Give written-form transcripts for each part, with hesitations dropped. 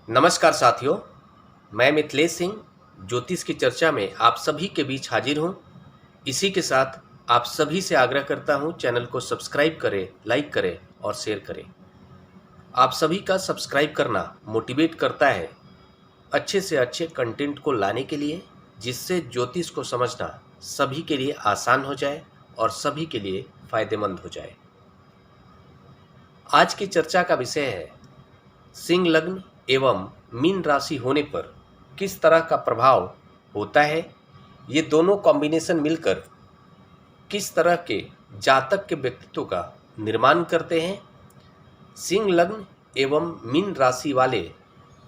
नमस्कार साथियों, मैं मिथिलेश सिंह ज्योतिष की चर्चा में आप सभी के बीच हाजिर हूं। इसी के साथ आप सभी से आग्रह करता हूं, चैनल को सब्सक्राइब करें, लाइक करें और शेयर करें। आप सभी का सब्सक्राइब करना मोटिवेट करता है अच्छे से अच्छे कंटेंट को लाने के लिए, जिससे ज्योतिष को समझना सभी के लिए आसान हो जाए और सभी के लिए फायदेमंद हो जाए। आज की चर्चा का विषय है सिंह लग्न एवं मीन राशि होने पर किस तरह का प्रभाव होता है। ये दोनों कॉम्बिनेशन मिलकर किस तरह के जातक के व्यक्तित्व का निर्माण करते हैं। सिंह लग्न एवं मीन राशि वाले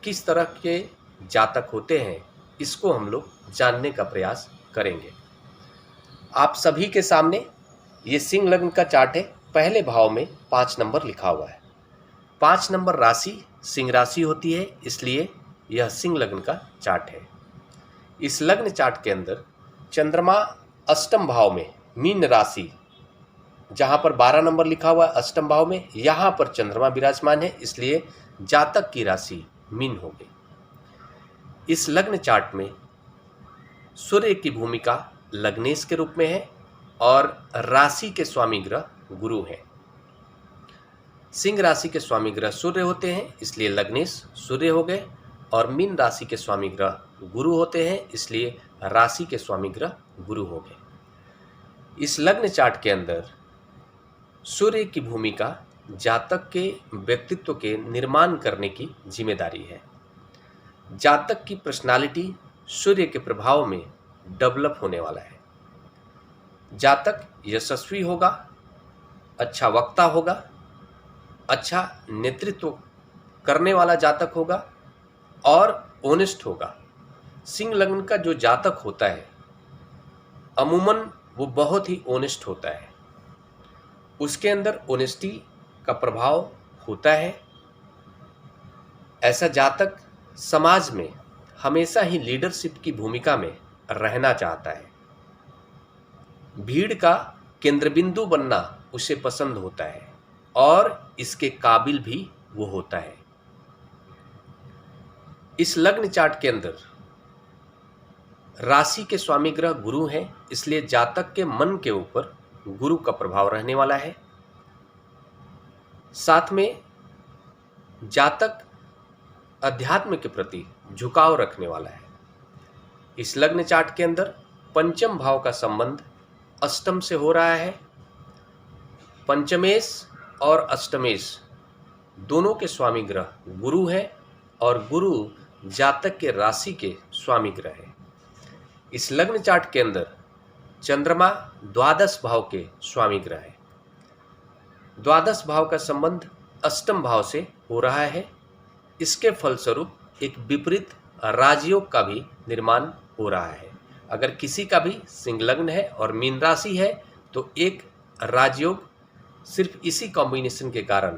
किस तरह के जातक होते हैं, इसको हम लोग जानने का प्रयास करेंगे। आप सभी के सामने ये सिंह लग्न का चार्ट है। पहले भाव में 5 नंबर लिखा हुआ है। 5 नंबर राशि सिंह राशि होती है, इसलिए यह सिंह लग्न का चार्ट है। इस लग्न चार्ट के अंदर चंद्रमा अष्टम भाव में मीन राशि, जहां पर 12 नंबर लिखा हुआ है अष्टम भाव में, यहां पर चंद्रमा विराजमान है, इसलिए जातक की राशि मीन हो गई। इस लग्न चार्ट में सूर्य की भूमिका लग्नेश के रूप में है और राशि के स्वामी ग्रह गुरु है। सिंह राशि के स्वामी ग्रह सूर्य होते हैं, इसलिए लग्नेश सूर्य हो गए, और मीन राशि के स्वामी ग्रह गुरु होते हैं, इसलिए राशि के स्वामी ग्रह गुरु हो गए। इस लग्न चार्ट के अंदर सूर्य की भूमिका जातक के व्यक्तित्व के निर्माण करने की जिम्मेदारी है। जातक की पर्सनालिटी सूर्य के प्रभाव में डेवलप होने वाला है। जातक यशस्वी होगा, अच्छा वक्ता होगा, अच्छा नेतृत्व करने वाला जातक होगा और ऑनेस्ट होगा। सिंह लग्न का जो जातक होता है अमूमन वो बहुत ही ऑनेस्ट होता है, उसके अंदर ऑनेस्टी का प्रभाव होता है। ऐसा जातक समाज में हमेशा ही लीडरशिप की भूमिका में रहना चाहता है। भीड़ का केंद्रबिंदु बनना उसे पसंद होता है और इसके काबिल भी वो होता है। इस लग्न चार्ट के अंदर राशि के स्वामी ग्रह गुरु हैं, इसलिए जातक के मन के ऊपर गुरु का प्रभाव रहने वाला है। साथ में जातक अध्यात्म के प्रति झुकाव रखने वाला है। इस लग्न चार्ट के अंदर पंचम भाव का संबंध अष्टम से हो रहा है। पंचमेश और अष्टमेश दोनों के स्वामी ग्रह गुरु है और गुरु जातक के राशि के स्वामी ग्रह है। इस लग्न चार्ट के अंदर चंद्रमा द्वादश भाव के स्वामी ग्रह है। द्वादश भाव का संबंध अष्टम भाव से हो रहा है। इसके फलस्वरूप एक विपरीत राजयोग का भी निर्माण हो रहा है। अगर किसी का भी सिंह लग्न है और मीन राशि है तो एक राजयोग सिर्फ इसी कॉम्बिनेशन के कारण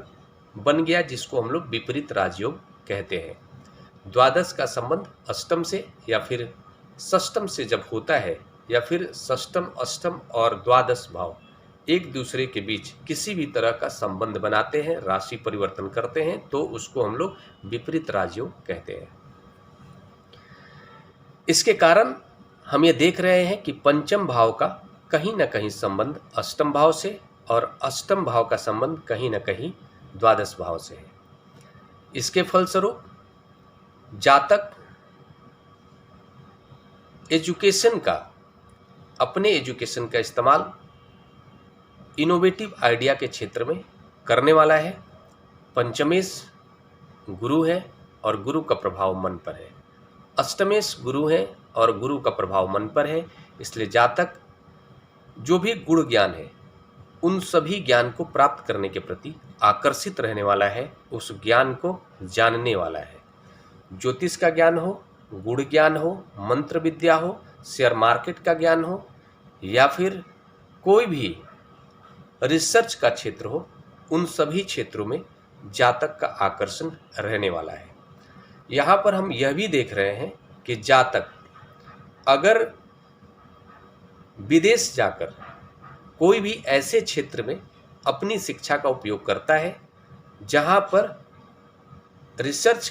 बन गया, जिसको हम लोग विपरीत राजयोग कहते हैं। द्वादश का संबंध अष्टम से या फिर षष्टम से जब होता है, या फिर षष्टम, अष्टम और द्वादश भाव एक दूसरे के बीच किसी भी तरह का संबंध बनाते हैं, राशि परिवर्तन करते हैं, तो उसको हम लोग विपरीत राजयोग कहते हैं। इसके कारण हम ये देख रहे हैं कि पंचम भाव का कहीं ना कहीं संबंध अष्टम भाव से और अष्टम भाव का संबंध कहीं ना कहीं द्वादश भाव से है। इसके फलस्वरूप जातक एजुकेशन का, अपने एजुकेशन का इस्तेमाल इनोवेटिव आइडिया के क्षेत्र में करने वाला है। पंचमेश गुरु है और गुरु का प्रभाव मन पर है। अष्टमेश गुरु है और गुरु का प्रभाव मन पर है, इसलिए जातक जो भी गुण ज्ञान है उन सभी ज्ञान को प्राप्त करने के प्रति आकर्षित रहने वाला है, उस ज्ञान को जानने वाला है। ज्योतिष का ज्ञान हो, गुण ज्ञान हो, मंत्र विद्या हो, शेयर मार्केट का ज्ञान हो, या फिर कोई भी रिसर्च का क्षेत्र हो, उन सभी क्षेत्रों में जातक का आकर्षण रहने वाला है। यहाँ पर हम यह भी देख रहे हैं कि जातक अगर विदेश जाकर कोई भी ऐसे क्षेत्र में अपनी शिक्षा का उपयोग करता है जहाँ पर रिसर्च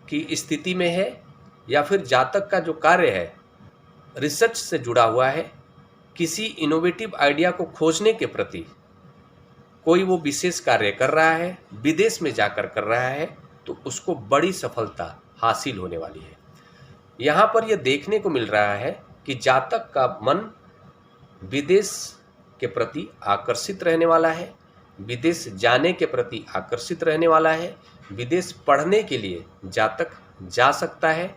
की स्थिति में है या फिर जातक का जो कार्य है रिसर्च से जुड़ा हुआ है, किसी इनोवेटिव आइडिया को खोजने के प्रति कोई वो विशेष कार्य कर रहा है, विदेश में जाकर कर रहा है, तो उसको बड़ी सफलता हासिल होने वाली है। यहाँ पर यह देखने को मिल रहा है कि जातक का मन विदेश के प्रति आकर्षित रहने वाला है, विदेश जाने के प्रति आकर्षित रहने वाला है, विदेश पढ़ने के लिए जातक जा सकता है।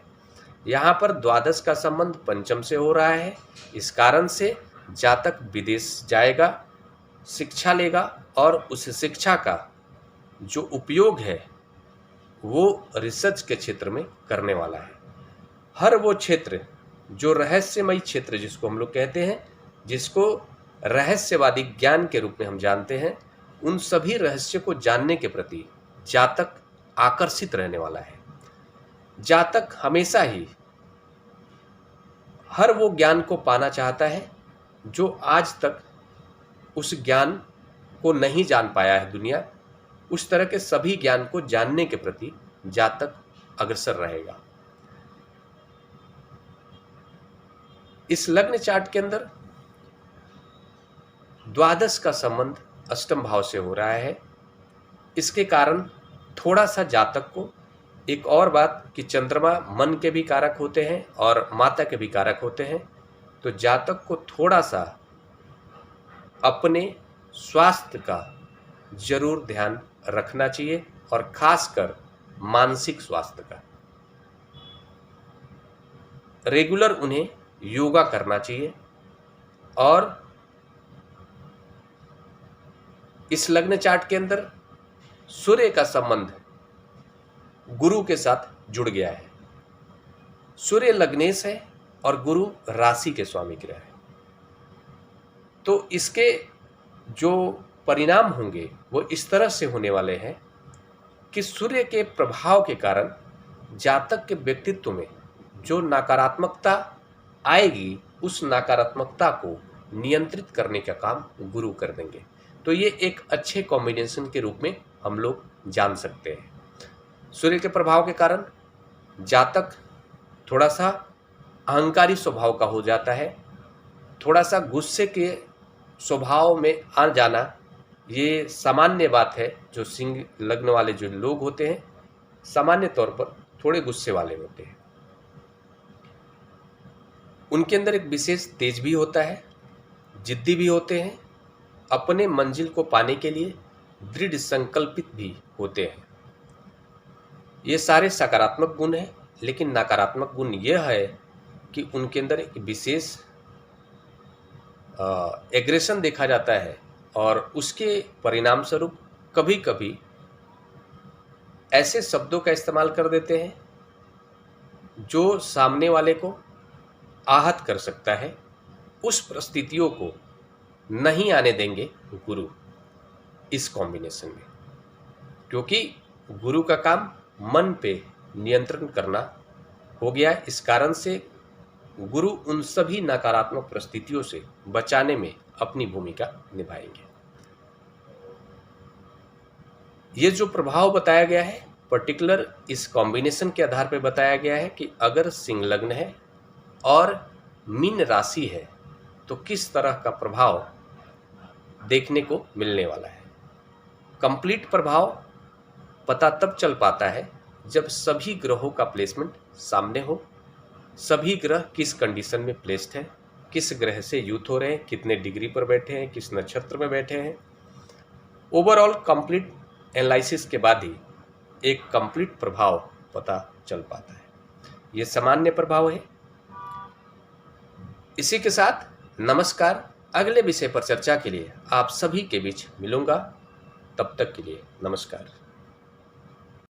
यहाँ पर द्वादश का संबंध पंचम से हो रहा है, इस कारण से जातक विदेश जाएगा, शिक्षा लेगा और उस शिक्षा का जो उपयोग है वो रिसर्च के क्षेत्र में करने वाला है। हर वो क्षेत्र जो रहस्यमयी क्षेत्र जिसको हम लोग कहते हैं, जिसको रहस्यवादी ज्ञान के रूप में हम जानते हैं, उन सभी रहस्य को जानने के प्रति जातक आकर्षित रहने वाला है। जातक हमेशा ही हर वो ज्ञान को पाना चाहता है जो आज तक उस ज्ञान को नहीं जान पाया है दुनिया, उस तरह के सभी ज्ञान को जानने के प्रति जातक अग्रसर रहेगा। इस लग्न चार्ट के अंदर द्वादश का संबंध अष्टम भाव से हो रहा है। इसके कारण थोड़ा सा जातक को एक और बात कि चंद्रमा मन के भी कारक होते हैं और माता के भी कारक होते हैं, तो जातक को थोड़ा सा अपने स्वास्थ्य का जरूर ध्यान रखना चाहिए और खासकर मानसिक स्वास्थ्य का। रेगुलर उन्हें योगा करना चाहिए और इस लग्न चार्ट के अंदर सूर्य का संबंध गुरु के साथ जुड़ गया है। सूर्य लग्नेश है और गुरु राशि के स्वामी ग्रह है, तो इसके जो परिणाम होंगे वो इस तरह से होने वाले हैं कि सूर्य के प्रभाव के कारण जातक के व्यक्तित्व में जो नकारात्मकता आएगी, उस नकारात्मकता को नियंत्रित करने का काम गुरु कर देंगे। तो ये एक अच्छे कॉम्बिनेशन के रूप में हम लोग जान सकते हैं। सूर्य के प्रभाव के कारण जातक थोड़ा सा अहंकारी स्वभाव का हो जाता है, थोड़ा सा गुस्से के स्वभाव में आ जाना ये सामान्य बात है। जो सिंह लग्न वाले जो लोग होते हैं सामान्य तौर पर थोड़े गुस्से वाले होते हैं। उनके अंदर एक विशेष तेज भी होता है, जिद्दी भी होते हैं, अपने मंजिल को पाने के लिए दृढ़ संकल्पित भी होते हैं। ये सारे सकारात्मक गुण हैं, लेकिन नकारात्मक गुण यह है कि उनके अंदर एक विशेष एग्रेशन देखा जाता है और उसके परिणाम स्वरूप कभी कभी ऐसे शब्दों का इस्तेमाल कर देते हैं जो सामने वाले को आहत कर सकता है। उस परिस्थितियों को नहीं आने देंगे गुरु इस कॉम्बिनेशन में, क्योंकि गुरु का काम मन पे नियंत्रण करना हो गया। इस कारण से गुरु उन सभी नकारात्मक परिस्थितियों से बचाने में अपनी भूमिका निभाएंगे। ये जो प्रभाव बताया गया है पर्टिकुलर इस कॉम्बिनेशन के आधार पर बताया गया है कि अगर सिंह लग्न है और मीन राशि है तो किस तरह का प्रभाव देखने को मिलने वाला है। कंप्लीट प्रभाव पता तब चल पाता है जब सभी ग्रहों का प्लेसमेंट सामने हो, सभी ग्रह किस कंडीशन में प्लेस्ड हैं, किस ग्रह से युत हो रहे हैं, कितने डिग्री पर बैठे हैं, किस नक्षत्र में बैठे हैं। ओवरऑल कंप्लीट एनालिसिस के बाद ही एक कंप्लीट प्रभाव पता चल पाता है। ये सामान्य प्रभाव है। इसी के साथ नमस्कार। अगले विषय पर चर्चा के लिए आप सभी के बीच मिलूंगा। तब तक के लिए नमस्कार।